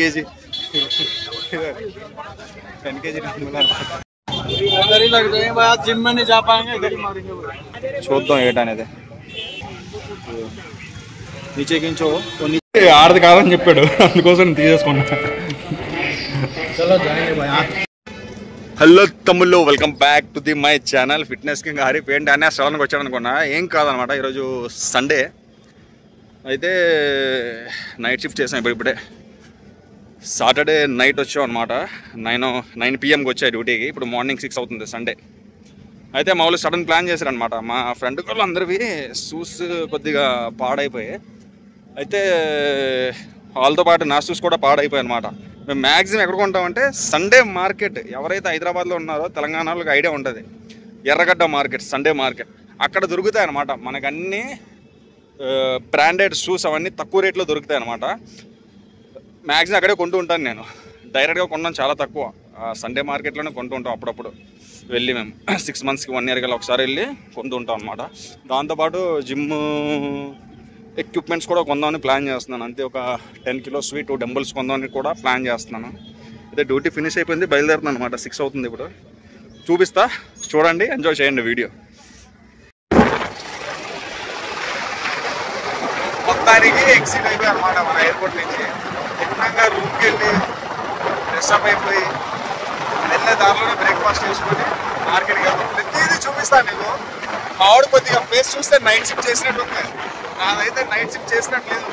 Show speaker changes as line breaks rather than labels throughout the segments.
kg 10 kg
इधर ही लग जाएंगे भाई, आज जिम में नहीं जा पाएंगे, इधर ही मारेंगे।
చూద్దాం ఏంటనేది. నీచే కించో ఆడది కాదని చెప్పాడు, అందుకోసం నేను తీసేసుకున్నా.
चलो जाएंगे भाई.
హలో తమ్ముళ్ళు, welcome back to the my channel fitness king Hari. ఏంటి అనే సడన్గా వచ్చాను అనుకున్నా, ఏం కాదనమాట. ఈరోజు సండే అయితే నైట్ షిఫ్ట్ చేసాం. ఇప్పుడే సాటర్డే నైట్ వచ్చాం అనమాట. 9 PM వచ్చాయి డ్యూటీకి. ఇప్పుడు మార్నింగ్ 6 అవుతుంది సండే. అయితే మా వాళ్ళు సడన్ ప్లాన్ చేశారనమాట. మా ఫ్రెండ్ వాళ్ళు అందరివి షూస్ కొద్దిగా పాడైపోయాయి. అయితే వాళ్ళతో పాటు నా షూస్ కూడా పాడైపోయాయి అనమాట. మేము మ్యాక్సిమం ఎక్కడ కొంటామంటే సండే మార్కెట్, ఎవరైతే హైదరాబాద్లో ఉన్నారో తెలంగాణలో ఐడియా ఉంటుంది, ఎర్రగడ్డ మార్కెట్, సండే మార్కెట్. అక్కడ దొరుకుతాయి అనమాట మనకు అన్నీ బ్రాండెడ్ షూస్, అవన్నీ తక్కువ రేట్లో దొరుకుతాయి అనమాట. మ్యాక్సిమం అక్కడే కొంటూ ఉంటాను నేను. డైరెక్ట్గా కొనడం చాలా తక్కువ. సండే మార్కెట్లోనే కొంటూ ఉంటాం అప్పుడప్పుడు వెళ్ళి. మేము 6 monthsకి 1 year గల ఒకసారి వెళ్ళి కొంటూ ఉంటాం అనమాట. దాంతోపాటు జిమ్ ఎక్విప్మెంట్స్ కూడా కొందామని ప్లాన్ చేస్తున్నాను. అంతే ఒక 10 kilos 2 dumbbells కొందామని కూడా ప్లాన్ చేస్తున్నాను. అయితే డ్యూటీ ఫినిష్ అయిపోయింది, బయలుదేరుతున్నాను అనమాట. 6 అవుతుంది ఇప్పుడు. చూపిస్తా, చూడండి, ఎంజాయ్ చేయండి వీడియో. మొత్తానికి ఎక్సిట్ అయిపోయి అనమాట మన ఎయిర్పోర్ట్ నుంచి. ఎక్కడంగా రూమ్కి వెళ్ళి ఫ్రెష్ అప్ అయిపోయి వెళ్ళే దారిలోనే బ్రేక్ఫాస్ట్ చేసుకొని మార్కెట్కి వెళ్తాం. ప్రతిదీ చూపిస్తాను నీకు. మా ఆవిడ కొద్దిగా ఫేస్ చూస్తే నైట్ షిఫ్ట్ చేసినట్టు ఉంది, నాదైతే నైట్ షిఫ్ట్ చేసినట్టు లేదు.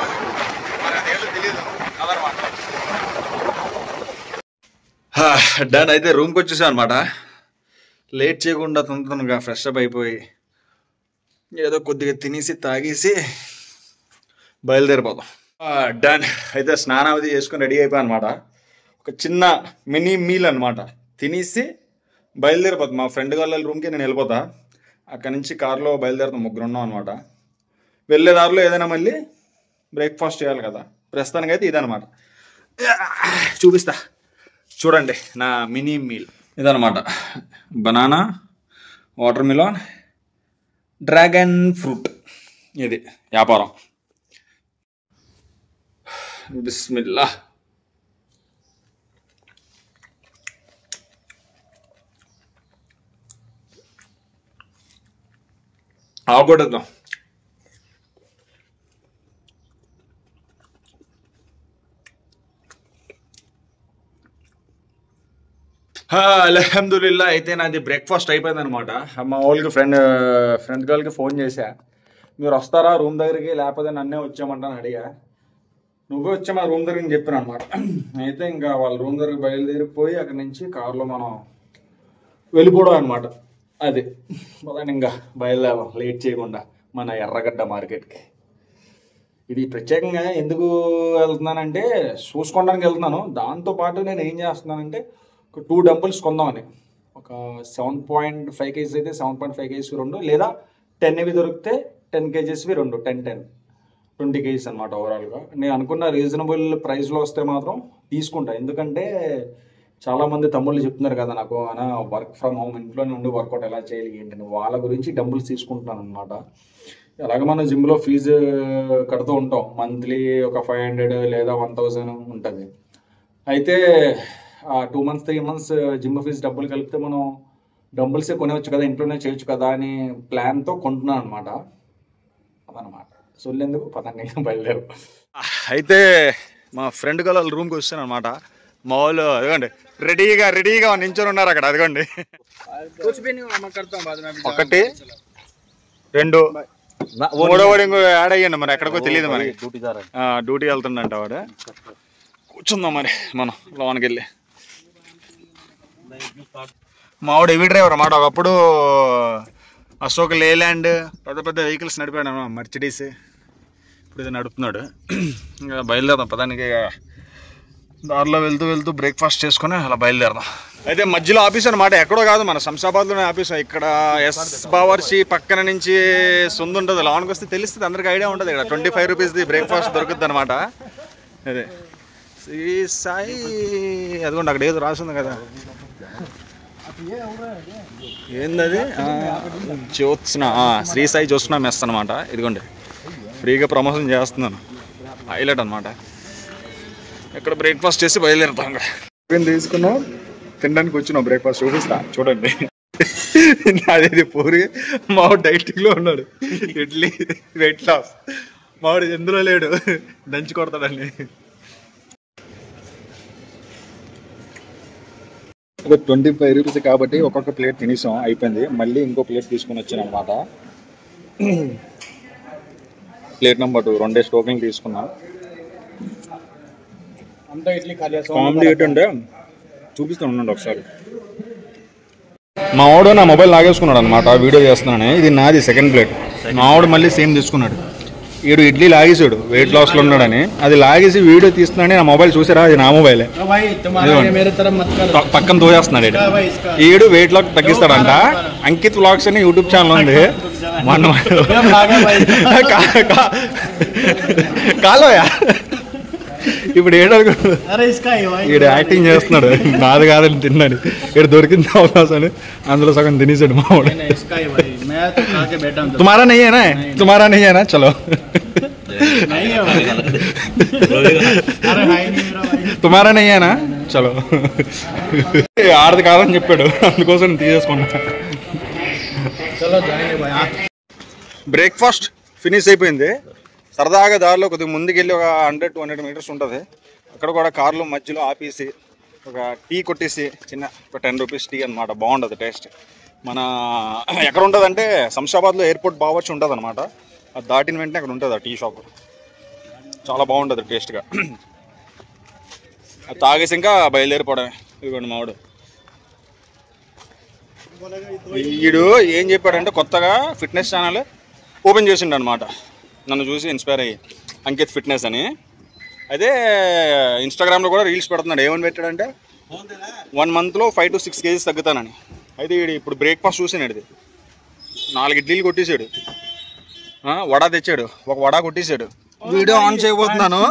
మరి అదేంటో తెలియదు అదనమాట. డన్. అయితే రూమ్కి వచ్చేసాను అనమాట. లేట్ చేయకుండా తొందరగా ఫ్రెష్ అప్ అయిపోయి ఏదో కొద్దిగా తినేసి తాగేసి బయలుదేరిపోతాం. డన్. అయితే స్నానం అది చేసుకొని రెడీ అయిపోయాను అనమాట. ఒక చిన్న మినీ మీల్ అనమాట. తినేసి బయలుదేరిపోతాం. మా ఫ్రెండ్ వాళ్ళ రూమ్కి నేను వెళ్ళిపోతా. అక్కడి నుంచి కారులో బయలుదేరుతాం, 3 ఉన్నాం అనమాట. వెళ్ళే దారిలో ఏదైనా మళ్ళీ బ్రేక్ఫాస్ట్ చేయాలి కదా. ప్రస్తుతానికి అయితే ఇదనమాట. చూపిస్తా చూడండి నా మినీ మీల్. ఇదనమాట. Banana, watermelon, dragon fruit. ఇది వ్యాపారం. బిస్మిల్లా. ఆగొడదాం. అల్హమ్దులిల్లా. అయితే నాది బ్రేక్ఫాస్ట్ అయిపోయింది అనమాట. మా వాళ్ళకి ఫ్రెండ్ గర్ల్కి ఫోన్ చేశా, మీరు వస్తారా రూమ్ దగ్గరికి, లేకపోతే నన్నే వచ్చామంటాను అడిగా. నువ్వే వచ్చా మా రూమ్ దగ్గరికి చెప్పాను అనమాట. అయితే ఇంకా వాళ్ళ రూమ్ దగ్గరికి బయలుదేరిపోయి అక్కడి నుంచి కారులో మనం వెళ్ళిపోవడం అనమాట. అది మొదటి ఇంకా బయలుదేరాం లేట్ చేయకుండా మన ఎర్రగడ్డ మార్కెట్కి. ఇది ప్రత్యేకంగా ఎందుకు వెళ్తున్నానంటే షూస్ కొనడానికి వెళ్తున్నాను. దాంతోపాటు నేను ఏం చేస్తున్నానంటే ఒక 2 dumbbells కొందామని. ఒక 7.5 kgs అయితే 7.5 kgs 2, లేదా 10 దొరికితే 10 kgs 2, 10 20 kgs అనమాట ఓవరాల్గా. నేను అనుకున్న రీజనబుల్ ప్రైస్లో వస్తే మాత్రం తీసుకుంటా. ఎందుకంటే చాలామంది తమ్ముళ్ళు చెప్తున్నారు కదా నాకు, అన్న వర్క్ ఫ్రమ్ హోమ్, ఇంట్లోనే ఉండి వర్కౌట్ ఎలా చేయాలి ఏంటని. వాళ్ళ గురించి డబ్బుల్స్ తీసుకుంటున్నాను అనమాట. అలాగే మనం జిమ్లో ఫీజు కడుతూ ఉంటాం. మంత్లీ ఒక 500 లేదా 1000 ఉంటుంది. అయితే 2 months 3 months జిమ్ ఫీజు డబ్బులు కలిపితే మనం డబ్బుల్సే కొనేవచ్చు కదా, ఇంట్లోనే చేయొచ్చు కదా అని ప్లాన్తో కొంటున్నాను అనమాట. అదనమాట. సొల్లెందుకు పదండి బయలుదేరు. అయితే మా ఫ్రెండ్ వాళ్ళ రూమ్కి వచ్చాను అనమాట. మా వాళ్ళు అదిగోండి రెడీగా నించొని ఉన్నారు అక్కడ. అదిగోండి 1 2 3 ఇంకో యాడ్ అయ్యండి. మరి ఎక్కడికో తెలియదు మనకి. డ్యూటీ వెళ్తుండంట వాడు. కూర్చుందాం మరి మనం లోనికి వెళ్ళి. మావాడు హెవీ డ్రైవర్ అన్నమాట. ఒకప్పుడు అశోక్ లేలాండ్ పెద్ద పెద్ద వెహికల్స్ నడిపాడు, మర్సిడీస్. ఇప్పుడు ఇది నడుపుతున్నాడు. ఇంకా బయలుదేరదాం పదానికి. దారిలో వెళ్తూ బ్రేక్ఫాస్ట్ చేసుకొని అలా బయలుదేరదాం. అయితే మధ్యలో ఆఫీస్ అనమాట. ఎక్కడో కాదు, మన శంషాబాద్లోనే ఆఫీస్. ఇక్కడ ఎస్ బావర్చి పక్కన నుంచి సొంత ఉంటుంది. లోనికి వస్తే తెలుస్తుంది, అందరికి ఐడియా ఉంటుంది. ఇక్కడ 25 రూపీస్ది బ్రేక్ఫాస్ట్ దొరుకుతుంది అనమాట. అదే శ్రీ సాయి, అదిగోండి అక్కడ ఏదో రాసింది కదా, ఏందది, జ్యోత్స్న, శ్రీ సాయి జ్యోత్స్న మెస్ అనమాట. ఇదిగోండి ఫ్రీగా ప్రమోషన్ చేస్తున్నాను, హైలైట్ అనమాట. ఇక్కడ బ్రేక్ఫాస్ట్ చేసి బయలుదేరుతాం. తీసుకున్నాం, తినడానికి వచ్చినాం. బ్రేక్ఫాస్ట్ చూపిస్తా చూడండి. అదేది పూరి మావాడు డైటింగ్లో ఉన్నాడు. Idli weight loss. మావాడు ఎందులో లేడు, దంచి కొడతాడని. ఒక 25 రూపీస్ కాబట్టి ఒక్కొక్క ప్లేట్ తినేసాం, అయిపోయింది. మళ్ళీ ఇంకో ప్లేట్ తీసుకుని వచ్చాను అనమాట. ప్లేట్ నెంబర్ 2 2 స్టోకింగ్ తీసుకున్నాం. కామెడీ ఏంటంటే చూపిస్తాను ఉండండి ఒకసారి. మా వాడు నా మొబైల్ లాగేసుకున్నాడు అనమాట, వీడియో చేస్తున్నానని. ఇది నాది సెకండ్ ప్లేట్. మా వాడు మళ్ళీ సేమ్ తీసుకున్నాడు. ఈడు ఇడ్లీ లాగేసాడు, వెయిట్ లాస్లో ఉన్నాడని. అది లాగేసి వీడియో తీస్తున్నాడని నా మొబైల్ చూసారా, అది నా మొబైలే. పక్కన తోచేస్తున్నాడు. ఈడు వెయిట్ లాస్ తగ్గిస్తాడంట. అంకిత్ వ్లాగ్స్ అని యూట్యూబ్ ఛానల్ ఉంది. కాలోయా ఇప్పుడు ఈడు యాక్టింగ్ చేస్తున్నాడు, నాది కాదని తిన్నాడు. ఇక్కడ దొరికింది అవకాశాన్ని, అందులో సగం తినేసాడు మా వాడు. తుమారా నెయ్యేనా, తుమారా నెయ్యేనా, చలో తుమారా నెయ్యేనా, చలో. ఆడది కాదని చెప్పాడు, అందుకోసం తీసేసుకున్నా. బ్రేక్ఫాస్ట్ ఫినిష్ అయిపోయింది. సరదాగా దారిలో కొద్దిగా ముందుకెళ్ళి ఒక 100-200 మీటర్స్ ఉంటుంది. అక్కడ కూడా కార్లో మధ్యలో ఆపేసి ఒక టీ కొట్టేసి, చిన్న ఒక 10 రూపీస్ టీ అనమాట. బాగుంటుంది టేస్ట్. మన ఎక్కడ ఉంటుందంటే శంషాబాద్లో ఎయిర్పోర్ట్ బావర్చి ఉంటుంది అనమాట. అది దాటిన వెంటనే అక్కడ ఉంటుంది ఆ టీ షాప్. చాలా బాగుంటుంది టేస్ట్గా. అది తాగేసి ఇంకా బయలుదేరిపోవడమే. ఇదిగోండి మావాడు. వీడు ఏం చెప్పాడంటే కొత్తగా ఫిట్నెస్ ఛానల్ ఓపెన్ చేసిండు అనమాట. నన్ను చూసి ఇన్స్పైర్ అయ్యి, అంకిత్ ఫిట్నెస్ అని. అదే ఇన్స్టాగ్రామ్లో కూడా రీల్స్ పెడుతున్నాడు. ఏమని పెట్టాడంటే 1 మంత్లో 5 to 6 kgs తగ్గుతానని. అయితే వీడు ఇప్పుడు బ్రేక్ఫాస్ట్ చూసాడు, 4 ఇడ్లీలు కొట్టేశాడు, వడ తెచ్చాడు, ఒక వడ కొట్టేశాడు. వీడియో ఆన్ చేయబోతున్నాను.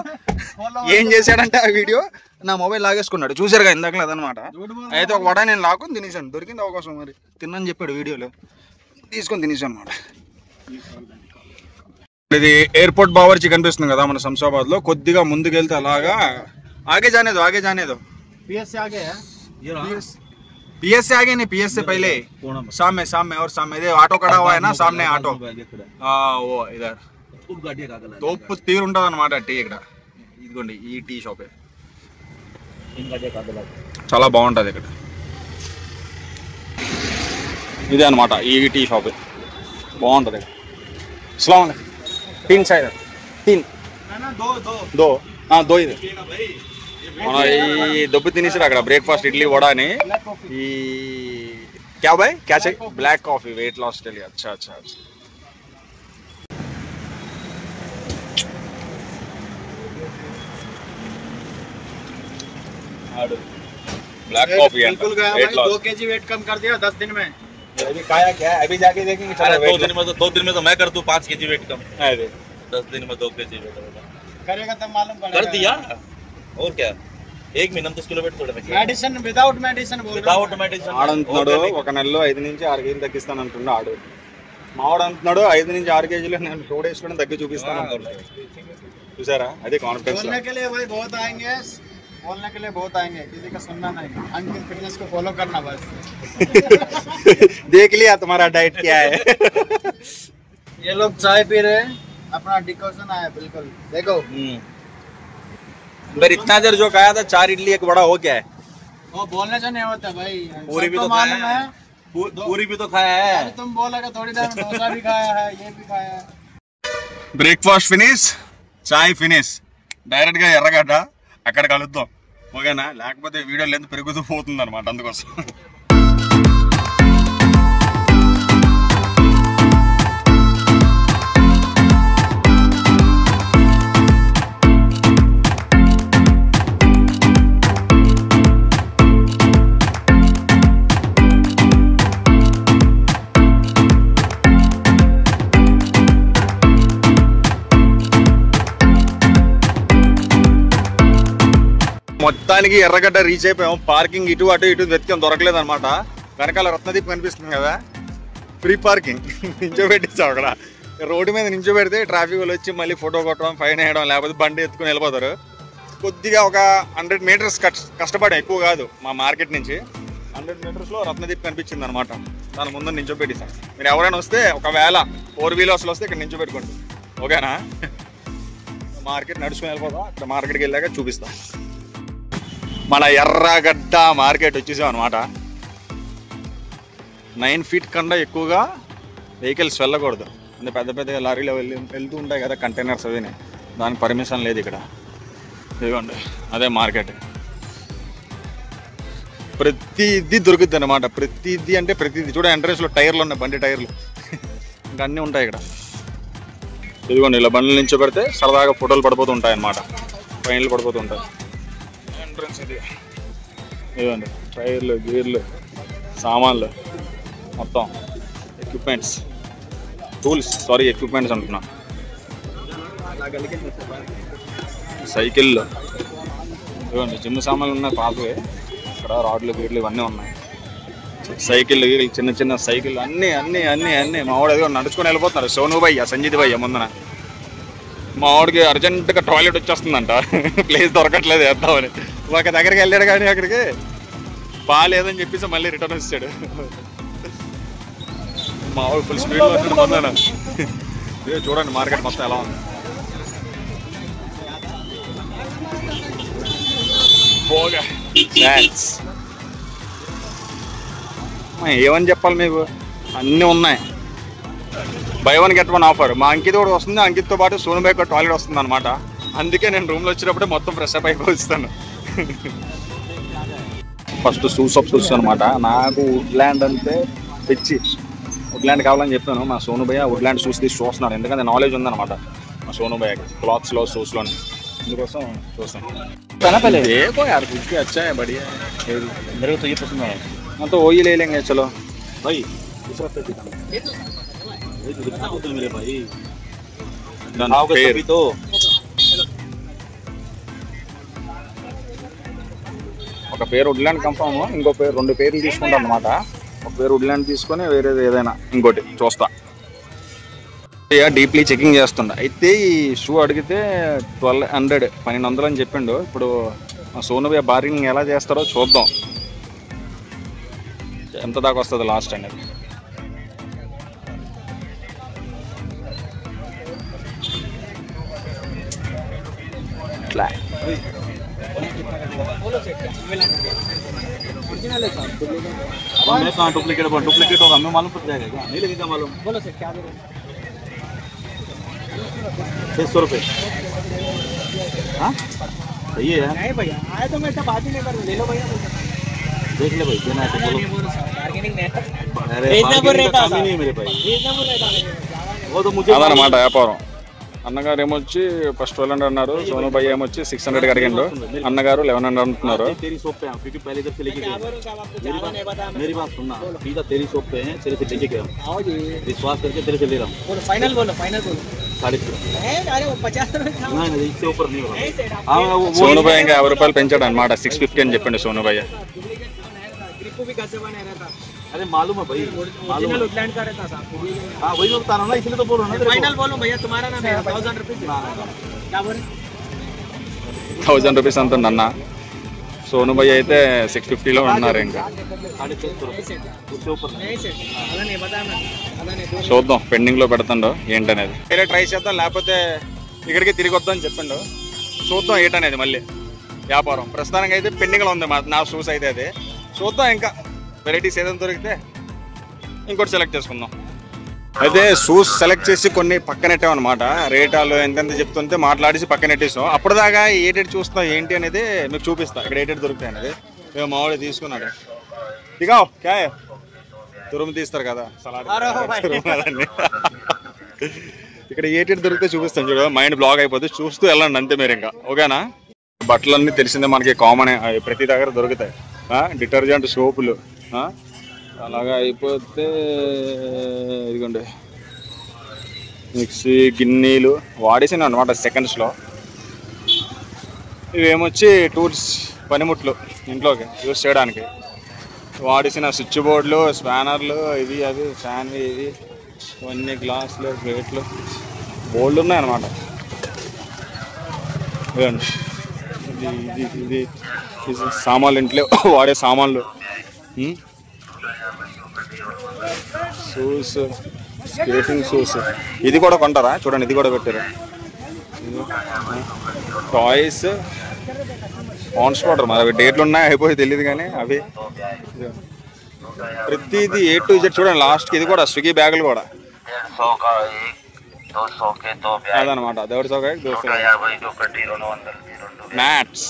ఏం చేశాడంటే ఆ వీడియో నా మొబైల్ లాగేసుకున్నాడు. చూసారుగా ఇందాక అదనమాట. అయితే ఒక వడ నేను లాక్కుని తినేసాను. దొరికింది అవకాశం, మరి తిన్నని చెప్పాడు వీడియోలో, తీసుకొని తినేసాను అనమాట. ఇది ఎయిర్పోర్ట్ బావర్చి కనిపిస్తుంది కదా మన శంషాబాద్లో. కొద్దిగా ముందుకెళ్తే అలాగా ఆగే జానేదో पीएस से आगे नहीं, पीएस से पहले सामने और सामने ये ऑटो खड़ा हुआ है ना, सामने ऑटो, वो इधर తోపు తీరు ఉంటుంది అనమాట టీ. ఇక్కడ ఇదిగోండి ఈ టీ షాపే, చాలా బాగుంటుంది ఇక్కడ. ఇదే అనమాట ఈ టీ షాపే, బాగుంటుంది. అస్సలాము అలైకుం. 3 शायद 3 दो हाँ 2 ఇది. మన ఈ దొబ్బు తినేసారు అక్కడ బ్రేక్ఫాస్ట్ ఇడ్లీ వడా అని. ఈ क्या भाई क्या चाहिए? ब्लैक कॉफी वेट लॉस के लिए. अच्छा अच्छा अच्छा. ब्लैक कॉफी
बिल्कुल गया भाई, 2 kg वेट कम कर दिया 10 दिन में.
अभी खाया क्या है? अभी जाके देखेंगे. चलो
2 दिन में तो मैं कर दूं 5 kg वेट कम. 10 दिन में 2 kg वेट
करेगा तब मालूम पड़ेगा.
कर दिया और क्या, 1 महीना 10 किलो वेट थोड़ा
मेडिसिन विदाउट मेडिसिन बोल रहा
मेडिसिन.
ఆడంటున్నాడు ఒక నెలలో 5 నుంచి 6 కేజీలు తగ్గిస్తాను అంటున్నాడు ఆడు. మావాడు అంటున్నాడు 5 నుంచి 6 కేజీలు నేను 2 days లోనే తగ్గి చూపిస్తాను అంటున్నాడు. చూసారా, అదే కాన్ఫిడెన్స్.
बोलने के लिए भाई बहुत आएंगे, बोलने के लिए बहुत आएंगे, किसी का सुनना नहीं. अंकित फिटनेस को फॉलो करना बस.
देख लिया तुम्हारा डाइट क्या है.
ये लोग चाय पी रहे हैं, अपना डिकॉशन आया बिल्कुल. देखो
फिर इतना देर जो खाया था 4 इडली 1 वड़ा हो क्या है.
वो बोलने से नहीं होता भाई.
पूरी भी तो
मालूम है,
पूरी भी तो खाया है.
तुम बोलोगे थोड़ी देर में डोसा भी खाया है, ये भी खाया है.
బ్రేక్ఫాస్ట్ ఫినిష్, చాయ్ ఫినిష్. డైరెక్ట్ గా ఎర్రగడ్డ అక్కడ కలుద్దాం, ఓకేనా? లేకపోతే వీడియో లెంత్ పెరుగుతూ పోతుంది అనమాట, అందుకోసం. మొత్తానికి ఎర్రగడ్డ రీచ్ అయిపోయాం. పార్కింగ్ ఇటు అటు ఇటు వెతికాం, దొరకలేదు అనమాట. వెనకాల రత్నదీప్ కనిపిస్తుంది కదా, ఫ్రీ పార్కింగ్. నించోబెట్టించాం అక్కడ. రోడ్డు మీద నించోబెడితే ట్రాఫిక్ వాళ్ళు వచ్చి మళ్ళీ ఫోటో కొట్టడం, ఫైన్ వేయడం, లేకపోతే బండి ఎత్తుకుని వెళ్ళిపోతారు. కొద్దిగా ఒక 100 మీటర్స్ కష్టపడాం, ఎక్కువ కాదు. మా మార్కెట్ నుంచి 100 మీటర్స్లో రత్నదీప్ కనిపించింది అనమాట. దాని ముందు నించోబెట్టిస్తాను. మీరు ఎవరైనా వస్తే ఒకవేళ 4 వీలర్స్లో వస్తే ఇక్కడ నించోబెట్టుకోండి, ఓకేనా? మార్కెట్ నడుచుకుని వెళ్ళిపోతాం. అక్కడ మార్కెట్కి వెళ్ళాక చూపిస్తాం. మన ఎర్రగడ్డ మార్కెట్ వచ్చేసాం అనమాట. 9 ఫీట్ కన్నా ఎక్కువగా వెహికల్స్ వెళ్ళకూడదు. అంటే పెద్ద పెద్ద లారీలో వెళ్తూ ఉంటాయి కదా కంటైనర్స్, అవిని దానికి పర్మిషన్ లేదు ఇక్కడ. ఇదిగోండి అదే మార్కెట్. ప్రతిదీ దొరుకుద్ది అనమాట. ప్రతిదీ అంటే ప్రతిదీ. చూడ ఎంట్రెన్స్లో టైర్లు ఉన్నాయి, బండి టైర్లు ఇంకా అన్నీ ఉంటాయి ఇక్కడ. ఇదిగోండి ఇలా బండ్ల నుంచి పెడితే సరదాగా ఫోటోలు పడిపోతూ ఉంటాయి అన్నమాట, ఫైన్లు పడిపోతూ ఉంటాయి. ఎంట్రన్స్ ఇది. ఇదిగోండి టైర్లు, గీర్లు, సామాన్లు మొత్తం, ఎక్విప్మెంట్స్, టూల్స్, ఎక్విప్మెంట్స్ అంటున్నా. సైకిళ్ళు, ఇదిగోండి జిమ్ సామాన్లు ఉన్నాయి పాతవే. ఇక్కడ రాడ్లు, గీర్లు ఇవన్నీ ఉన్నాయి. సైకిళ్ళు, చిన్న చిన్న సైకిళ్ళు అన్నీ అన్నీ అన్నీ అన్నీ. మా వాడు అదిగో నడుచుకొని వెళ్ళిపోతున్నారు. సోను భయ్య, సంజీత్ భయ్య ముందున. మా వాడికి అర్జెంటుగా టాయిలెట్ వచ్చేస్తుందంట, ప్లేస్ దొరకట్లేదు వేద్దామని. ఒక దగ్గరికి వెళ్ళాడు కానీ అక్కడికి బాగాలేదని చెప్పేసి మళ్ళీ రిటర్న్ వచ్చాడు. మా వాడు ఫుల్ స్పీడ్లో వచ్చాడు. చూడండి మార్కెట్ మొత్తం ఎలా ఉంది. ఏమని చెప్పాలి మీకు, అన్నీ ఉన్నాయి. By 1 get 1 offer. మా అంకిత్ కూడా వస్తుంది, అంకిత్తో పాటు సోను భయ్కి టాయిలెట్ వస్తుంది అనమాట. అందుకే నేను రూమ్లో వచ్చినప్పుడే మొత్తం ఫ్రెష్ అప్ అయిపోతాను. ఫస్ట్ షూస్ అనమాట. నాకు వుడ్ల్యాండ్ అంటే తెచ్చి వుడ్ల్యాండ్ కావాలని చెప్పాను. మా సోను భయ్య వుడ్ల్యాండ్ షూస్ తీసి చూస్తున్నాను, ఎందుకంటే నాలెడ్జ్ ఉందన్నమాట మా సోను భయ్యకి క్లాత్స్లో, షూస్లోని. అందుకోసం చూస్తాను. देखो यार कुछ भी अच्छा है, बढ़िया है. मेरे को तो ये पसंद है. हाँ तो वही ले लेंगे चलो भाई. दूसरा पे दिखा दो मेरे भाई. आओगे तभी तो. ఒక పేరు వుడ్ల్యాండ్ కన్ఫర్మ్, ఇంకో పేరు, 2 పేర్లు తీసుకుంటాను అనమాట. ఒక పేరు వుడ్ల్యాండ్ తీసుకొని వేరేది ఏదైనా ఇంకోటి చూస్తా. Deeply checking చేస్తుండ. అయితే ఈ షూ అడిగితే 1200 అని చెప్పిండు. ఇప్పుడు సోను భయ్య బార్గెనింగ్ ఎలా చేస్తారో చూద్దాం, ఎంత దాకా వస్తుంది లాస్ట్ అనేది. ఇట్లా डुप्लीकेट होगा, हमें मालूम पड़ जाएगा क्या? नहीं लगेगा मालूम. बोलो सर क्या दे रहे हैं? 600 रुपये. हाँ सही है. नहीं भैया आए तो मैं सब बात ही नहीं करूँ. ले लो भैया, देख ले भाई, देना है तो बोलो. नहीं मेरे भाई, वो तो मुझे అదనమాట వ్యాపారం. అన్నగారు ఏమొచ్చి ఫస్ట్ 1200 అన్నారు, సోను భయ్య ఏమొచ్చి 600 అడిగిండు, అన్నగారు 1100 అంటున్నారు. సోను భయ్య ఇంకా 50 రూపాయలు పెంచాడు అనమాట. 650 అని చెప్పిండు సోను భయ్య. अरे मालूम है भाई, ओरिजिनल वुडलैंड का रहता था. हाँ वही तो बता रहा हूँ ना, इसलिए तो बोल रहा हूँ ना. फाइनल बोलो भैया, तुम्हारा नाम है 1000 रुपीज. क्या बोल 1000 రూపీస్ అంటుంది అన్న. సోను భయ్య అయితే 650లో ఉన్నారు. ఇంకా చూద్దాం, పెండింగ్ లో పెడతాడు ఏంటనేది. వేరే ట్రై చేద్దాం, లేకపోతే ఇక్కడికి తిరిగి వద్దాం అని చెప్పిండు. చూద్దాం ఏంటనేది మళ్ళీ వ్యాపారం. ప్రస్తుతానికి అయితే పెండింగ్ లో ఉంది నా షూస్ అయితే. అది చూద్దాం, ఇంకా వెరైటీస్ ఏదైనా దొరికితే ఇంకోటి సెలెక్ట్ చేసుకుందాం. అయితే షూస్ సెలెక్ట్ చేసి కొన్ని పక్కనెట్టాం అనమాట. రేటాలు ఎంతెంత చెప్తుంటే మాట్లాడేసి పక్కనెట్టేసాం. అప్పటిదాకా ఏటెడ్ చూస్తాం ఏంటి అనేది మీకు చూపిస్తా, ఇక్కడ ఏటెడ్ దొరుకుతాయి అనేది. మామూలుగా తీసుకున్నాడు. ఇక క్యా తురుము తీస్తారు కదా సలాడ్, ఇక్కడ ఏటెడ్ దొరికితే చూపిస్తాను. చూడ మైండ్ బ్లాక్ అయిపోతే చూస్తూ వెళ్ళండి అంతే మీరు. ఇంకా ఓకేనా? బట్టలన్నీ తెలిసిందే మనకి, కామన్, ప్రతి దగ్గర దొరుకుతాయి. డిటర్జెంట్, సోపులు అలాగా అయిపోతే ఇదిగోండి మిక్సీ, గిన్నెలు వాడేసాను అనమాట సెకండ్స్లో. ఇవేమొచ్చి టూల్స్, పనిముట్లు ఇంట్లోకి యూజ్ చేయడానికి వాడేసిన స్విచ్ బోర్డులు, స్పానర్లు, ఇవి అవి ఫ్యాన్లు, ఇవి ఇవన్నీ గ్లాసులు, ప్లేట్లు, బోర్డులు ఉన్నాయన్నమాట. ఇదండి ఇది సామాన్లు, ఇంట్లో వాడే సామాన్లు, షూస్, స్కేటింగ్ షూస్. ఇది కూడా కొంటారా? చూడండి, ఇది కూడా పెట్టారు. టాయ్స్, పాండ్స్ పౌడర్, మరి అవి డేట్లు ఉన్నాయి అయిపోయి తెలియదు కానీ అవి ప్రతిది A to Z చూడండి. లాస్ట్కి ఇది కూడా స్విగ్గీ బ్యాగులు కూడా అదనమాట. 150 మ్యాట్స్,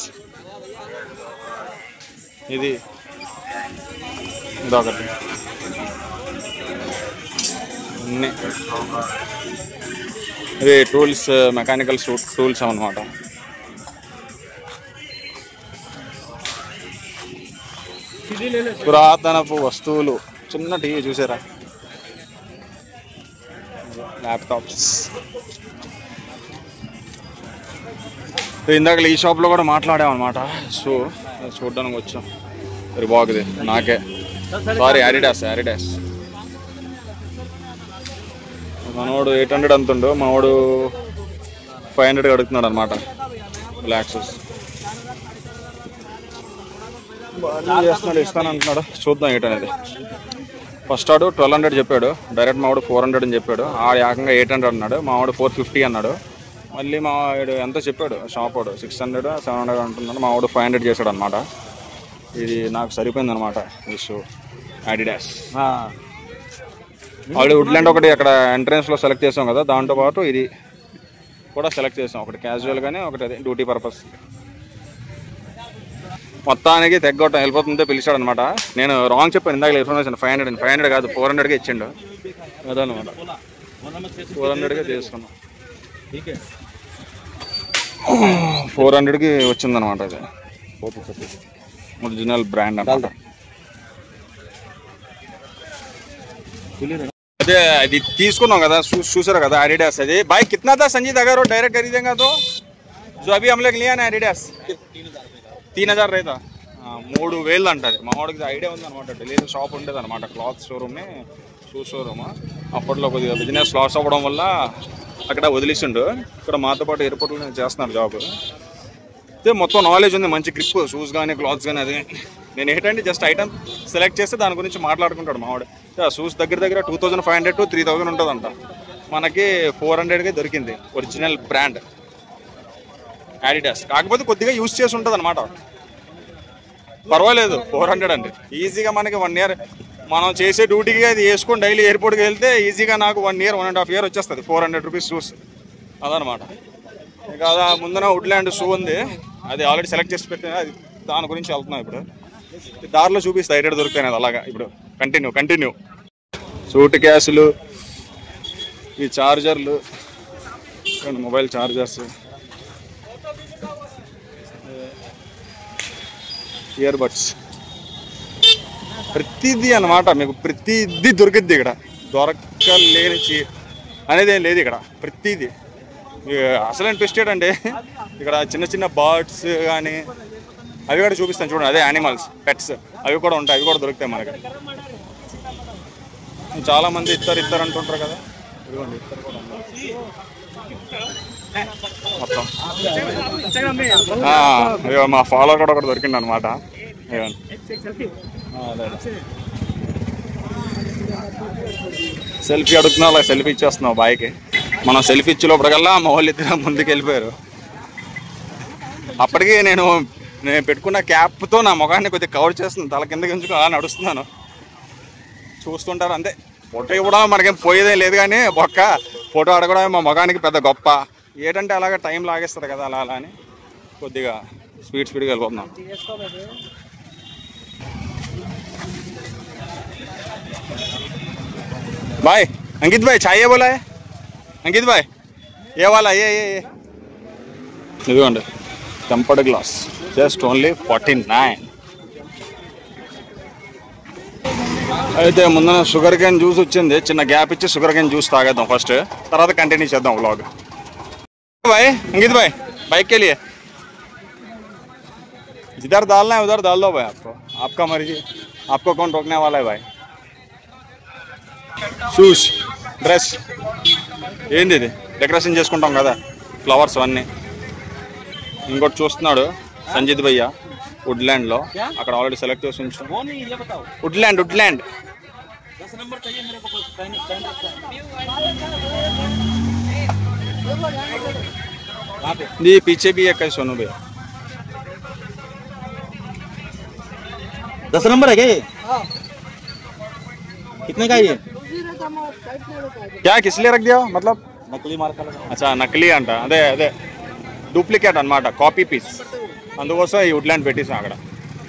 ఇదొకటి అన్నీ. ఇది టూల్స్, మెకానికల్ టూల్స్ అన్నమాట. పురాతనపు వస్తువులు, చిన్న టీవీ చూసారా, ల్యాప్టాప్స్. ఇందాక ఈ షాప్లో కూడా మాట్లాడామన్నమాట. సో చూడడానికి వచ్చాం. మరి బాగుంది నాకే. Sorry, Adidas. మనోడు 800 అంతుండు, మనోడు 500 అడుగుతున్నాడు అనమాట. బ్లాక్ షూస్ చేస్తున్నాడు, ఇస్తాను అంటున్నాడు. చూద్దాం ఏంటనేది. ఫస్ట్ ఆడు 1200 చెప్పాడు, డైరెక్ట్ మావాడు 400 అని చెప్పాడు. ఆడు ఏకంగా 800 అన్నాడు, మావాడు 450 అన్నాడు. మళ్ళీ మావాడు ఎంత చెప్పాడు షాప్ వాడు 600 700 అంటున్నాడు. మావాడు 500 చేశాడు అనమాట. ఇది నాకు సరిపోయింది అనమాట ఈ షూ. అడిడాస్ ఆల్రెడీ వుడ్లాండ్ ఒకటి అక్కడ ఎంట్రన్స్లో సెలెక్ట్ చేసాం కదా, దాంతోపాటు ఇది కూడా సెలెక్ట్ చేసాం. ఒకటి క్యాజువల్ కానీ ఒకటి అదే డ్యూటీ పర్పస్. మొత్తానికి తెగ్గొట్టం వెళ్ళిపోతుంటే పిలిచాడు అనమాట. నేను రాంగ్ చెప్పాను ఇందాక ఇన్ఫర్మేషన్. 500 కాదు 400కే ఇచ్చిండు. అదనమాట, 400కే తీసుకున్నాం. 400కి వచ్చిందనమాట. అది ఒరిజినల్ బ్రాండ్ అనమాట. అదే అది తీసుకున్నాం కదా, చూసారు కదా అడిడాస్. అది బాయ్ కిतना था संजीत अगर वो डायरेक्ट खरीदेगा तो जो अभी हम लोग लिया ना अडिडास 3000 రేతా 3000 అంటది. మా వాడికి ఐడియా ఉందన్నమాట. ఢిల్లీలో షాప్ ఉండేది అనమాట, క్లాత్ షోరూమ్, షూ షోరూమ్. అప్పట్లో కొద్దిగా బిజినెస్ లాస్ అవ్వడం వల్ల అక్కడ వదిలేసిండు. ఇక్కడ మాతో పాటు ఎయిర్పోర్ట్లో చేస్తున్నాడు జాబ్. అయితే మొత్తం నాలెడ్జ్ ఉంది, మంచి గ్రిప్, షూస్ కానీ క్లాత్స్ కానీ. అది నేను ఏంటంటే జస్ట్ ఐటమ్ సెలెక్ట్ చేస్తే దాని గురించి మాట్లాడుకుంటాడు మావాడు. షూస్ దగ్గర 2500 to 3000 ఉంటుందంట. మనకి 400కే దొరికింది. Original brand Adidas. కాకపోతే కొద్దిగా యూజ్ చేసి ఉంటుంది అనమాట. పర్వాలేదు, 400 అండి. ఈజీగా మనకి 1 year మనం చేసే డ్యూటీకి అది వేసుకొని డైలీ ఎయిర్పోర్ట్కి వెళ్తే ఈజీగా నాకు 1 year 1.5 year వచ్చేస్తుంది. 400 రూపీస్ షూస్ అదనమాట. ఇక అదా ముందున వుడ్లాండ్ షూ ఉంది, అది ఆల్రెడీ సెలెక్ట్ చేసి పెట్టిన. అది దాని గురించి వెళ్తున్నాం ఇప్పుడు. దారిలో చూపిస్తాయి ఎక్కడ దొరుకుతాయి అది. అలాగా ఇప్పుడు కంటిన్యూ. సూట్ కేసులు, ఈ చార్జర్లు, మొబైల్ చార్జర్స్, ఇయర్ బడ్స్, ప్రతిదీ అన్నమాట. మీకు ప్రతిదీ దొరికిద్ది ఇక్కడ. దొరకలేని అనేది ఏం లేదు ఇక్కడ. ప్రతిదీ అసలు ఇంట్రెస్టెడ్ అండి. ఇక్కడ చిన్న బర్డ్స్ కానీ అవి కూడా చూపిస్తాను చూడండి. అదే యానిమల్స్, పెట్స్ అవి కూడా ఉంటాయి. అవి కూడా దొరుకుతాయి మనకి. చాలామంది ఇస్తారు అంటుంటారు కదా, ఇదిగోండి ఇస్తారు కూడా మొత్తం. మా ఫాలోవర్ కూడా ఒకటి దొరికింది అనమాట. సెల్ఫీ అడుగుతున్నావు, అలా సెల్ఫీ ఇచ్చేస్తున్నావు బాయ్కి. మనం సెల్ఫీ ఇచ్చే లోపటికల్లా మా వాళ్ళు ఇద్దరు ముందుకు వెళ్ళిపోయారు. అప్పటికి నేను పెట్టుకున్న క్యాప్తో నా ముఖాన్ని కొద్దిగా కవర్ చేస్తున్నాను, తల కిందకి ఉంచుకొని అలా నడుస్తున్నాను. చూస్తుంటారు అంతే. ఫోటో ఇవ్వడం మనకేం పోయేదే లేదు కానీ బొక్క ఫోటో అడగడం మా ముఖానికి పెద్ద గొప్ప. ఏంటంటే అలాగే టైం లాగేస్తుంది కదా, అలా అని కొద్దిగా స్పీడ్గా వెళ్ళిపోతున్నాం. भाई अंकित भाई चाहिए बोला है अंकित भाई ये वाला ये इधर टेम्पर्ड ग्लास जस्ट ओनली 49. అయితే ముందు షుగర్ కేన్ జ్యూస్ వచ్చింది, చిన్న గ్యాప్ ఇచ్చి షుగర్ కేన్ జ్యూస్ తాగేద్దాం ఫస్ట్, తర్వాత కంటిన్యూ చేద్దాం వ్లాగ్. भाई अंकित भाई बाइक के लिए जिधर डालना है उधर डाल दो भाई, आपका मर्जी, आपको कौन रोकने वाला है भाई. షూస్, డ్రెస్ ఏంది ఇది డెకరేషన్ చేసుకుంటాం కదా, ఫ్లవర్స్ అన్నీ. ఇంకోటి చూస్తున్నాడు సంజిత్ భయ్య వుడ్లాండ్ లో అక్కడ ఆల్రెడీ సెలెక్ట్ చేసి ఉంచాం వుడ్లాండ్
10 नंबर चाहिए मेरे को
ये पीछे भी है सोनू भैया
10 नंबर है क्या ये? कितने का ये?
क्या किस लिए रख दिया मतलब
नकली मार्का लगा
अच्छा నకిలీ అంట అదే అదే డూప్లికేట్ అన్నమాట కాపీ పీస్ అందుకోసం ఈ వుడ్లాండ్ పెట్టేసాం అక్కడ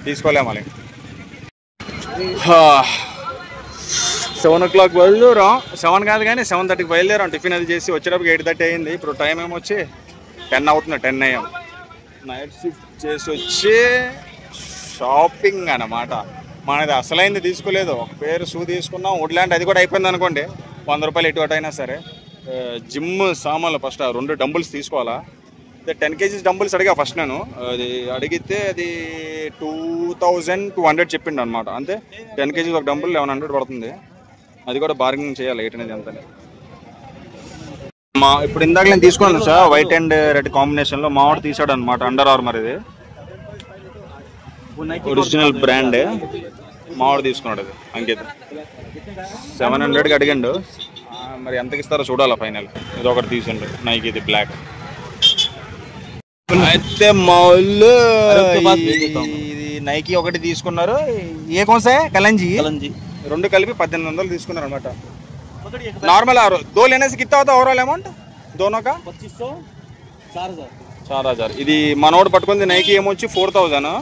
తీసుకోలేము మళ్ళీ 7 o'clock బయలుదేరాం 7 కాదు కానీ 7:30కి బయలుదేరాం టిఫిన్ అది చేసి వచ్చేటప్పుడు 8:30 అయింది ఇప్పుడు టైం ఏమొచ్చి 10 అవుతుంది 10 AM నైట్ షిఫ్ట్ చేసి వచ్చి షాపింగ్ అన్నమాట మనది అసలైంది తీసుకోలేదు ఒక పేరు షూ తీసుకున్నాం వుడ్లాండ్ అది కూడా అయిపోయింది అనుకోండి 100 రూపాయలు ఎటు అయినా సరే జిమ్ సామాన్లు ఫస్ట్ 2 డంబుల్స్ తీసుకోవాలా 10 kgs డంబుల్స్ అడిగా ఫస్ట్ నేను అది అడిగితే అది 2200 చెప్పిండు అనమాట అంతే 10 kgs ఒక డంబుల్ 1100 పడుతుంది అది కూడా బార్గెనింగ్ చేయాలి 8 అనేది అంతనే మా ఇప్పుడు ఇందాక నేను తీసుకున్నాను sir white and red combination లో మావాడు తీసాడు అనమాట అండర్ ఆర్మర్ ఇది ఒరిజినల్ బ్రాండ్ మావాడు తీసుకున్నాడు అది అంకిత్ 700కి అడిగాడు మరి ఎంతకి ఇస్తారో చూడాలా ఫైనల్ ఇది ఒకటి తీసిండు నైక్ ఇది బ్లాక్ అయితే మావులు ఇది నైకి ఒకటి తీసుకున్నారు ఏ కోసే కలంజీ రెండు కలిపి 1800 తీసుకున్నారు అనమాట నార్మల్ దో లేనే से कितना होता ओवरऑल अमाउंट दोनों का 4000 ఇది మనోడు పట్టుకుంది నైకి ఏమొచ్చి 4000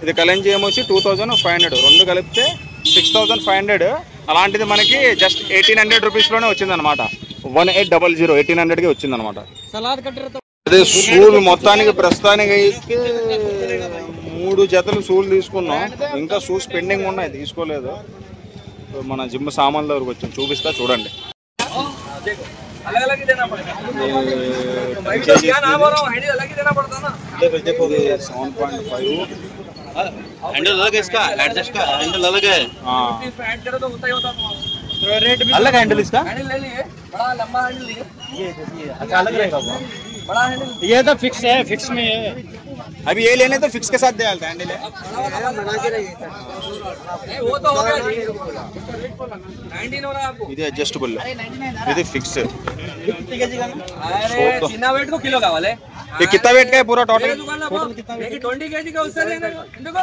ఇది కలంజీ ఏమొచ్చి 2500 రెండు కలిపితే 6500 అలాంటిది మనకి జస్ట్ 1800 రూపీస్ లోనే వచ్చింది అనమాట 1800 1800కి వచ్చింది అనమాట అదే షూలు మొత్తానికి ప్రస్తుతానికి అయితే 3 జతలు షూలు తీసుకున్నాం ఇంకా షూస్ పెండింగ్ ఉన్నాయి తీసుకోలేదు మన జిమ్ సామాన్ల దగ్గరకు వచ్చాం చూపిస్తా చూడండి
हैंडल अलग है इसका एडजस्ट का हैंडल अलग है ऐड करो तो होता ही होता रेट भी अलग हैंडल इसका हैंडल ले लिए बड़ा लंबा हैंडल लिए ये अच्छा अलग रहेगा वो बड़ा हैंडल ये तो फिक्स है फिक्स में है
अभी ये लेने तो फिक्स के साथ दे डालता हैंडल है
बना के रहिए
नहीं वो तो हो गया 19 हो रहा है आपको
ఇది అడ్జస్టబుల్ ఇది ఫిక్స్
कितने केजी का अरे चिना वेट को किलो का वाले
ये कितना वेट का है पूरा टोटल
टोटल कितना वेट 20 केजी का उससे लेना देखो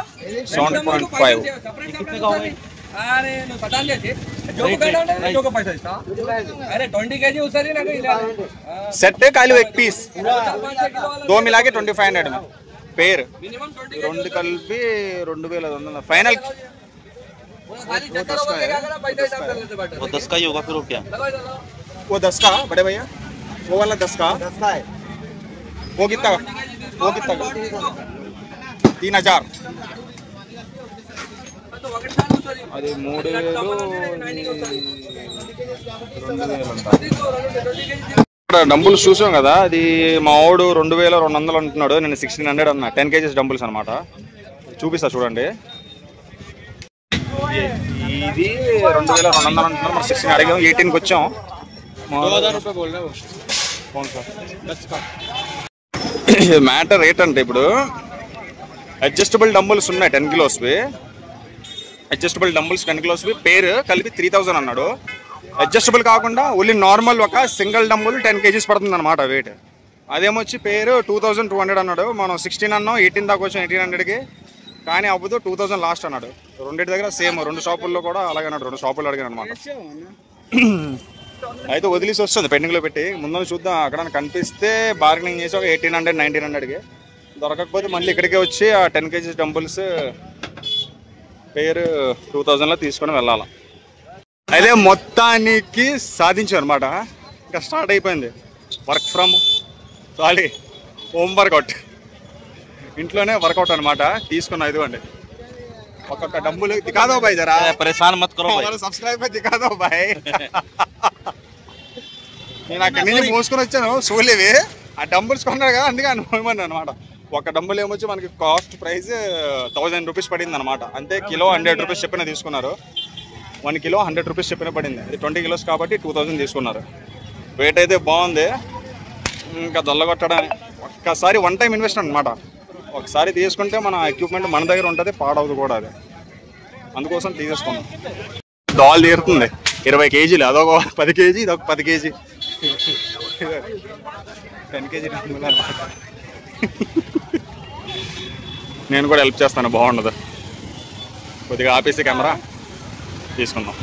7.5
कितने का होगा अरे नो पता नहीं थे जो को बैठा है जो को पैसा इसका अरे 20 केजी उससे लेना कोई
सेट है काली एक पीस दो मिला के 2500 में पेयर
मिनिमम 20
రెండు కలిపి 2500 ఫైనల్
वो 10 का ही होगा फिर वो क्या
वो 10 का बड़े भैया वो वाला 10 का
है
वो कितना 3000 అది 3000 డంబుల్స్ చూసాం కదా అది మా వాడు 2200 అంటున్నాడు నేను 1600 అన్నా 10 kgs డంబుల్స్ అనమాట చూపిస్తా చూడండి ఇది 2200 అంటున్నారు మరి 16 అడిగాం 18కి వచ్చాం 2000 రూపాయలు బోల్ రहे हो कौन सा 10 का మ్యాటర్ రేట్ అంటే ఇప్పుడు అడ్జస్టబుల్ డంబుల్స్ ఉన్నాయి 10 కిలోస్వి అడ్జస్టబుల్ డంబుల్స్ 10 కిలోస్వి పేరు కలిపి 3000 అన్నాడు అడ్జస్టబుల్ కాకుండా ఓన్లీ నార్మల్ ఒక సింగిల్ డంబుల్ 10 kgs పడుతుంది అనమాట వెయిట్ అదేమొచ్చి పేరు 2200 అన్నాడు మనం 16 అన్నాం 18 దాకా వచ్చాం 1800కి కానీ అవ్వదు 2000 లాస్ట్ అన్నాడు రెండింటి దగ్గర సేమ్ 2 షాపుల్లో కూడా అలాగే అన్నాడు 2 షాపులు అడిగాను అనమాట అయితే వదిలేసి వస్తుంది పెండింగ్లో పెట్టి ముందు చూద్దాం అక్కడ కనిపిస్తే బార్గెనింగ్ చేసి ఒక 1800 1900కి దొరకకపోతే మళ్ళీ ఇక్కడికే వచ్చి ఆ 10 kgs డంబుల్స్ పేరు 2000లో తీసుకొని వెళ్ళాలి అయితే మొత్తానికి సాధించాం అనమాట ఇంకా స్టార్ట్ అయిపోయింది work from sorry home workout ఇంట్లోనే వర్కౌట్ అనమాట తీసుకున్నా ఇదిగోండి ఒక్కొక్క డబ్బులు దికాదో బాయ్ జరా
परेशान मत करो भाई
సబ్స్క్రైబ్ దికాదో బాయ్ నేను అక్కడి నుంచి మోసుకొని వచ్చాను సోలేవి ఆ డంబుల్స్ కొన్నాడు కదా అందుకే అనుకోమని అనమాట ఒక డంబుల్ ఏమొచ్చి మనకి కాస్ట్ ప్రైస్ 1000 రూపీస్ పడింది అనమాట అంతే కిలో 100 రూపీస్ చెప్పిన తీసుకున్నారు 1 కిలో 100 రూపీస్ చెప్పిన పడింది అది 20 కిలోస్ కాబట్టి 2000 తీసుకున్నారు వెయిట్ అయితే బాగుంది ఇంకా దొల్లగొట్టడం ఒక్కసారి వన్ టైం ఇన్వెస్ట్ అనమాట ఒకసారి తీసుకుంటే మన ఎక్విప్మెంట్ మన దగ్గర ఉంటుంది, పాడవదు కూడా అది. అందుకోసం తీసేసుకున్నాం. దాల్ తీరుతుంది 20 కేజీలు, అదొక 10 కేజీ, ఇదొక 10 కేజీ, 10 కేజీ. నేను కూడా హెల్ప్ చేస్తాను, బాగుండదు. కొద్దిగా ఆపేసి కెమెరా తీసుకుందాం.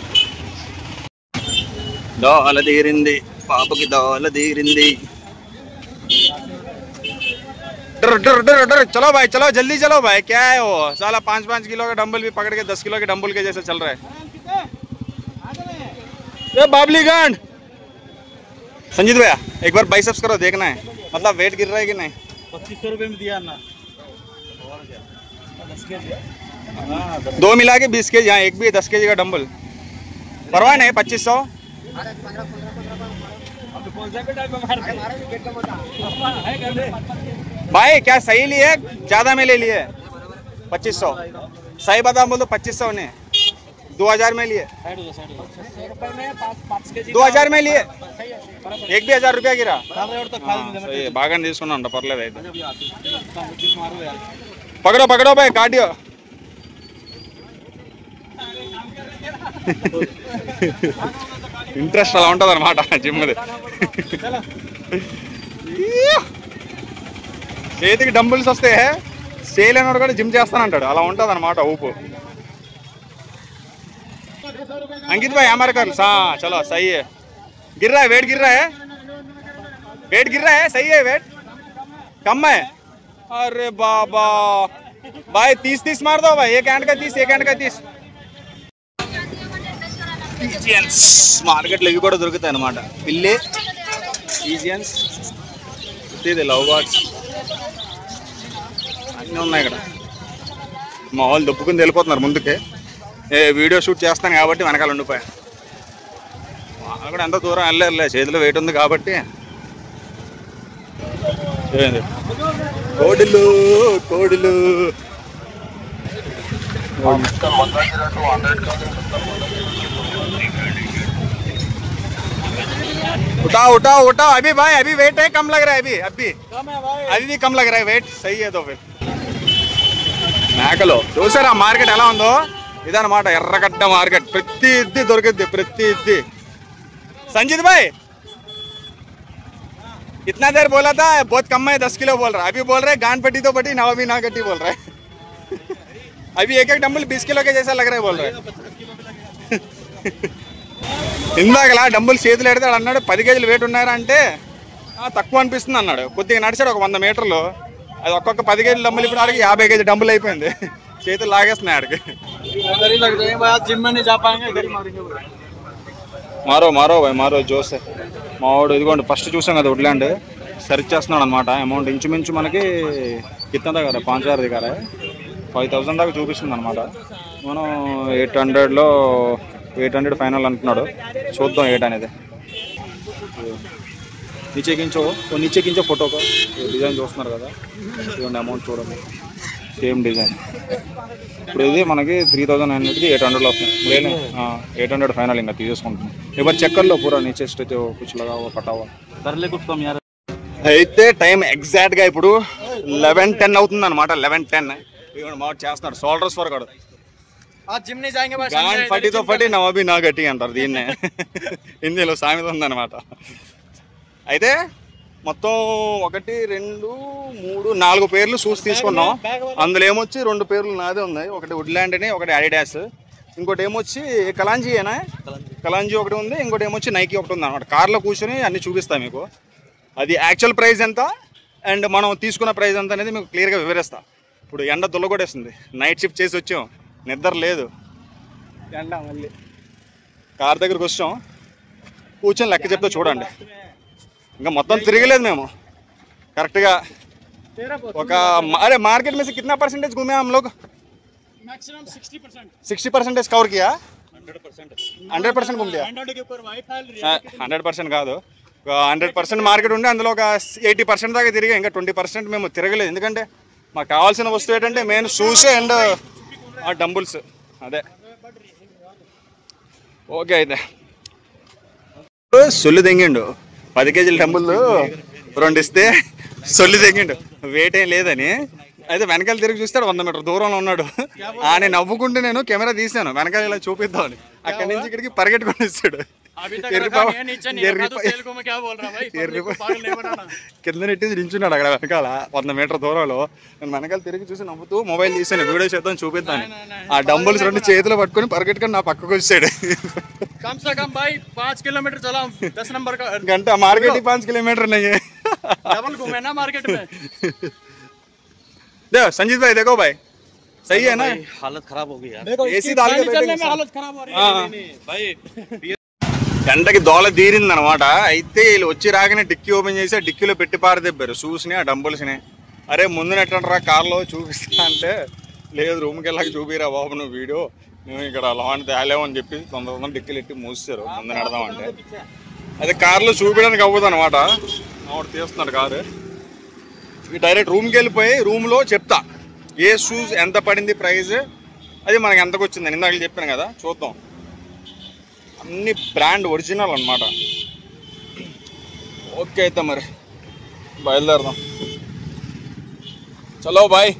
దోల తీరింది పాపకి, దోల తీరింది. चलो भाई चलो जल्दी चलो भाई, क्या है वो साला 5-5 किलो का डंबल भी पकड़ के 10 किलो के डंबल के जैसे चल रहा है। ये बाबली गांड संजीत भैया एक बार बाइसेप्स करो, देखना है मतलब वेट गिर रहा है कि नहीं।
2500 रुपये में दिया ना,
2 मिला के 20 केजी, यहाँ एक भी 10 केजी का डंबल, परवाह नहीं 2500। भाई क्या सही लिए, ज्यादा में ले लिए 2500, सही बता बोल दो 2500 ने 2000 में लिए, 2000 में लिए, एक भी 1000 रुपया गिरा। बागा తీసుకున్నాంట పర్లేదు అయితే, పకడో పకడో भाई కార్డియో। ఇంట్రెస్ట్ అలా ఉంటుంది అనమాట జిమ్ది. చేతికి డంబుల్స్ వస్తే సేల్ అయినోడు కూడా జిమ్ చేస్తానంటాడు, అలా ఉంటుంది అనమాట ఊపు. अंकित भाई हमारे कर चलो सही है, गिर रहा है वेट, गिर रहा है वेट, गिर रहा है, सही है वेट, कम है। अरे बाबा भाई 30-30 मार दो भाई, एक हैंड का 30, एक हैंड का 30। ఈజియన్స్ మార్కెట్లో ఇవి కూడా దొరుకుతాయి అన్నమాట, పిల్లి ఈజియన్స్, ఇది లవ్ బర్డ్స్ అన్నీ ఉన్నాయి ఇక్కడ. మా వాళ్ళు దొప్పుకుని వెళ్ళిపోతున్నారు ముందుకే, వీడియో షూట్ చేస్తాను కాబట్టి వెనకాల ఉండిపోయా. అక్కడ ఎంత దూరం వెళ్ళలే, చేతిలో వెయిట్ ఉంది కాబట్టి. కోడిలు కోడిలు उठाओ उठाओ उठाओ अभी भाई, अभी वेट है कम लग रहा है, अभी भी कम लग रहा है वेट, सही है तो फिर। మేకలు చూసారా మార్కెట్ ఎలా ఉందో, ఇదన్నమాట ఎర్రగడ్డ మార్కెట్, ప్రతి ఇద్ది దొరికిద్ది, ప్రతి ఇద్ది. संजीत भाई इतना देर बोला था बहुत कम है, 10 किलो बोल रहा, अभी बोल रहे गांड पट्टी तो पट्टी, नाव भी ना गट्टी बोल रहा है। अभी एक एक डंबल 20 किलो के जैसा लग रहा है बोल रहे। ఇందాకలా డంబుల్ చేతులు ఎడతాడు అన్నాడు, 10 కేజీలు వెయిట్ ఉన్నారా అంటే తక్కువ అనిపిస్తుంది అన్నాడు. కొద్దిగా నడిచాడు ఒక 100 మీటర్లు, అది ఒక్కొక్క 10 కేజీల డంబుల్ ఇప్పుడు ఆడికి 50 కేజీ డంబుల్ అయిపోయింది, చేతులు లాగేస్తున్నాయి ఆడికి. మారో మారో భాయ్ మారో జోసే మావాడు. ఇదిగోండి ఫస్ట్ చూసాం కదా వుడ్లాండ్, సెర్చ్ చేస్తున్నాడు అనమాట. అమౌంట్ ఇంచుమించు మనకి కింద దగ్గర 5000 దగ్గర 5000 దాకా చూపిస్తుంది అనమాట. మనం 800 ఫైనల్ అంటున్నాడు, చూద్దాం 8 అనేది. నీచే కించో ఫోటోకో డిజైన్ చూస్తున్నారు కదా, ఇదిగోండి అమౌంట్ చూడండి, సేమ్ డిజైన్. ఇప్పుడు ఇది మనకి 3900కి 800లో వస్తుంది, 800 ఫైనల్ ఇంకా తీసేసుకుంటున్నాం. ఇప్పుడు చెక్కర్లో పూరా నీచే స్టేజ్ కూర్చులాగా పట్టావా. అయితే టైం ఎగ్జాక్ట్గా ఇప్పుడు 11:10 అవుతుంది అనమాట. 11:10 ఇదిగోండి మావాడు చేస్తున్నాడు షోల్డర్స్ ఫర్ కాడు. ఫటితో ఫటి నవాబీ నా గట్టి అంటారు దీన్నే, హిందీలో సామెత ఉందన్నమాట. అయితే మొత్తం 1 2 3 4 పేర్లు షూస్ తీసుకున్నాం. అందులో ఏమొచ్చి 2 పేర్లు నాదే ఉన్నాయి, ఒకటి వుడ్లాండ్ అని, ఒకటి అడిడాస్, ఇంకోటి ఏమొచ్చి కలాంజీ ఏనా, కలాంజీ ఒకటి ఉంది, ఇంకోటి ఏమొచ్చి నైకీ ఒకటి ఉంది అనమాట. కార్లో కూర్చొని అన్ని చూపిస్తాను మీకు, అది యాక్చువల్ ప్రైస్ ఎంత అండ్ మనం తీసుకున్న ప్రైస్ ఎంత అనేది మీకు క్లియర్గా వివరిస్తా. ఇప్పుడు ఎండ దుల్లగొడేస్తుంది, నైట్ షిఫ్ట్ చేసి వచ్చాం, నిద్ర లేదు, ఎండ మళ్ళీ కార్ దగ్గరకు వచ్చాం, కూర్చొని లెక్క చెప్తే చూడండి. ఇంకా మొత్తం తిరగలేదు మేము కరెక్ట్గా. ఒక अरे मार्केट में से कितना परसेंटेज घूमे हम लोग? मैक्सिमम 60% कवर किया, 100% घूम लिया. 100% కాదు, 100% మార్కెట్ ఉండే అందులో ఒక 80% దాకా తిరిగా, ఇంకా 20% మేము తిరగలేదు. ఎందుకంటే మాకు కావాల్సిన వస్తువు ఏంటంటే మెయిన్ షూస్ అండ్ డంబుల్స్. అదే ఓకే. అయితే సొల్లు తెంగిండు, 10 కేజీల డంబుల్ 2 ఇస్తే సొల్లు తెంగిండు, వెయిట్ ఏం లేదని అయితే వెనకాల తిరిగి చూస్తాడు 100 మీటర్ దూరంలో ఉన్నాడు. నేను నవ్వుకుంటే నేను కెమెరా తీసాను వెనకాల ఇలా చూపిద్దామని, అక్కడి నుంచి ఇక్కడికి పరిగెట్టుకొని ఇస్తాడు. కింద నెట్టేసి నించున్నాడు అక్కడ వెనకాల 100 మీటర్ దూరంలో. నేను వెనకాల తిరిగి చూసి నవ్వుతూ మొబైల్ తీసాను, వీడియో చేద్దాం చూపిద్దాను. ఆ డంబుల్స్ 2 చేతిలో పట్టుకొని పరిగెట్టుకొని నా పక్కకు వచ్చాడు. घंटा मार्केट ही 5 किलोमीटर नहीं है.
डबल घूमे ना मार्केट में.
देखो संजीत भाई, देखो भाई सही है ना.
हालत खराब हो गई यार.
एसी डाल के
चलने में हालत खराब हो रही है. भाई
గంటకి దోల తీరింది అనమాట. అయితే వీళ్ళు వచ్చి రాగానే డిక్కీ ఓపెన్ చేసి డిక్కీలో పెట్టి పారదెబ్బారు షూస్ని, ఆ డంబుల్స్ని. అరే ముందు నెట్టంటారా కార్లో చూపిస్తా అంటే, లేదు రూమ్కి వెళ్ళాక చూపిరా బాబు నువ్వు వీడియో, మేము ఇక్కడ లాంటి తేలేము అని చెప్పి తొందర డిక్కీలు ఎట్టి మూసారు ముందు నెడదామంటే. అదే కార్లో చూపించడానికి అవ్వదు అనమాట. ఆవిడ తీస్తున్నాడు కారు. డైరెక్ట్ రూమ్కి వెళ్ళిపోయి రూమ్లో చెప్తా ఏ షూస్ ఎంత పడింది ప్రైస్, అది మనకి ఎంతకు వచ్చిందని ఇందాక చెప్పాను కదా. చూద్దాం, అన్ని బ్రాండ్ ఒరిజినల్ అనమాట. ఓకే అయితే మరి బయలుదేరదాం. చలో బాయ్.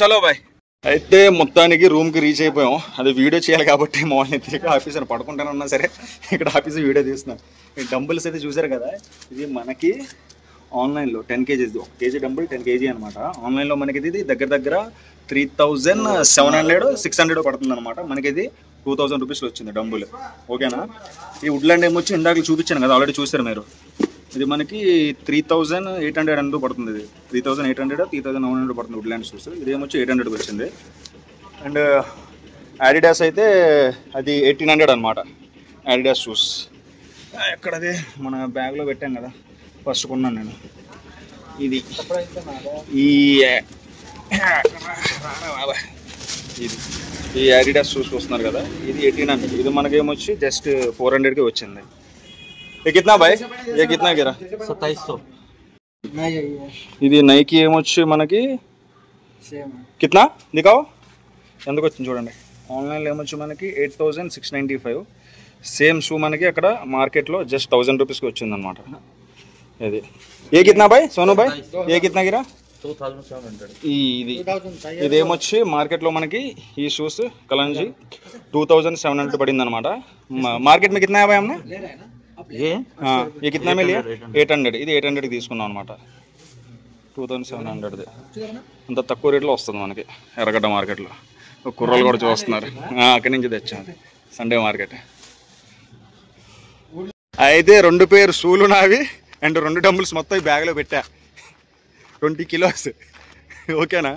చలో బాయ్. అయితే మొత్తానికి రూమ్కి రీచ్ అయిపోయాం. అది వీడియో చేయాలి కాబట్టి మార్నింగ్ తిరిగి ఆఫీసర్ పడుకుంటానన్నా సరే ఇక్కడ ఆఫీసర్ వీడియో తీస్తున్నాను. ఈ డంబుల్స్ అయితే చూసారు కదా, ఇది మనకి ఆన్లైన్లో 10 kgs, 1 kg డంబుల్ 10 kg అనమాట. ఆన్లైన్లో మనకి ఇది దగ్గర 3700-600 పడుతుంది అనమాట. మనకి ఇది 2000 రూపీస్లో వచ్చింది డంబుల్. ఓకేనా. ఈ వుడ్లాండ్ ఏమొచ్చి ఇందాక చూపించాను కదా, ఆల్రెడీ చూసారు మీరు. ఇది మనకి 3800 ఎంతో పడుతుంది. ఇది 3800-3900 పడుతుంది వుడ్లాండ్ షూస్. ఇది ఏమొచ్చి 800కి వచ్చింది. అండ్ అడిడాస్ అయితే అది 1800 అనమాట. అడిడాస్ షూస్ ఎక్కడది మన బ్యాగ్లో పెట్టాం కదా, ఫస్ట్ కొన్నాను నేను. ఇది ఈ అడిడాస్ షూస్ చూస్తున్నారు కదా, ఇది 1800. ఇది మనకేమొచ్చి జస్ట్ 400కి వచ్చింది. ये कितना भाई, ये कितना गिरा?
2700.
ఇది నైకి ఏమొచ్చి మనకి కిतना దిగావు ఎందుకు వచ్చింది చూడండి. ఆన్లైన్లో ఏమొచ్చి మనకి 8695. సేమ్ షూ మనకి అక్కడ మార్కెట్లో జస్ట్ 1000 రూపీస్కి వచ్చింది అనమాట. ఇది ఏ కిतना भाई सोनू भाई, ఏ कितना गिरा?
2700.
ఇది ఏమొచ్చి మార్కెట్లో మనకి ఈ షూస్ కలంజీ 2700 పడింది అనమాట. మార్కెట్ में कितना है भाई हमने? ये कितना में लिया? 800. ఇది 800కి తీసుకున్నాం అనమాట. 2700. అంత తక్కువ రేట్లో వస్తుంది మనకి ఎర్రగడ్డ మార్కెట్లో. కుర్రలు కూడా చూస్తున్నారు, అక్కడి నుంచి తెచ్చాం సండే మార్కెట్. అయితే 2 పేరు షూలు నావి అండ్ 2 డంబుల్స్ మొత్తం ఈ బ్యాగ్లో పెట్టా. 20 kilos. ఓకేనా.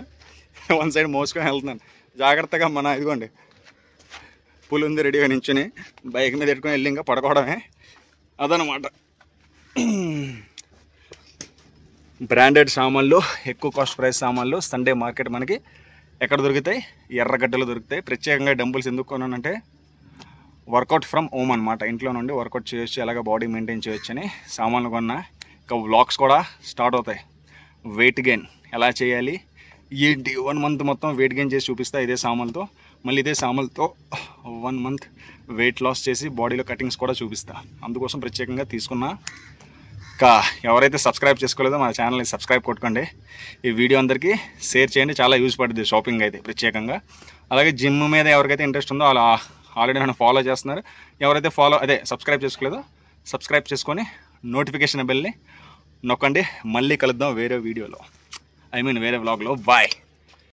1 సైడ్ మోసుకొని వెళ్తున్నాను జాగ్రత్తగా. మన ఇదిగోండి పులు ఉంది రెడీగా నించుని, బైక్ మీద పెట్టుకొని వెళ్ళి ఇంకా పడుకోవడమే అదనమాట. బ్రాండెడ్ సామాన్లు, ఎక్కువ కాస్ట్ ప్రైస్ సామాన్లు సండే మార్కెట్ మనకి ఎక్కడ దొరుకుతాయి? ఎర్రగడ్డలు దొరుకుతాయి. ప్రత్యేకంగా డంబుల్స్ ఎందుకు కొన్నానంటే వర్కౌట్ ఫ్రమ్ హోమ్ అనమాట. ఇంట్లో నుండి వర్కౌట్ చేయొచ్చు, అలాగే బాడీ మెయింటైన్ చేయొచ్చు అని సామాన్లు కొన్నా. ఇంకా వ్లాగ్స్ కూడా స్టార్ట్ అవుతాయి. వెయిట్ గెయిన్ ఎలా చేయాలి ఏంటి 1 month మొత్తం వెయిట్ గెయిన్ చేసి చూపిస్తా ఇదే సామాన్లతో. మళ్ళీ ఇదే సామాన్లతో 1 month వెయిట్ లాస్ చేసి బాడీలో కటింగ్స్ కూడా చూపిస్తా. అందుకోసం ప్రత్యేకంగా తీసుకున్నా. ఎవరైతే సబ్స్క్రైబ్ చేసుకోలేదో మన ఛానల్ని సబ్స్క్రైబ్ కొట్టుకోండి. ఈ వీడియో అందరికీ షేర్ చేయండి, చాలా యూజ్ పడుతుంది షాపింగ్ అయితే ప్రత్యేకంగా. అలాగే జిమ్ మీద ఎవరికైతే ఇంట్రెస్ట్ ఉందో అలా ఆల్రెడీ నన్ను ఫాలో చేస్తున్నారు. ఎవరైతే సబ్స్క్రైబ్ చేసుకోలేదో సబ్స్క్రైబ్ చేసుకొని నోటిఫికేషన్ బెల్ని నొక్కండి. మళ్ళీ కలుద్దాం వేరే వీడియోలో, వేరే వ్లాగ్లో. బాయ్.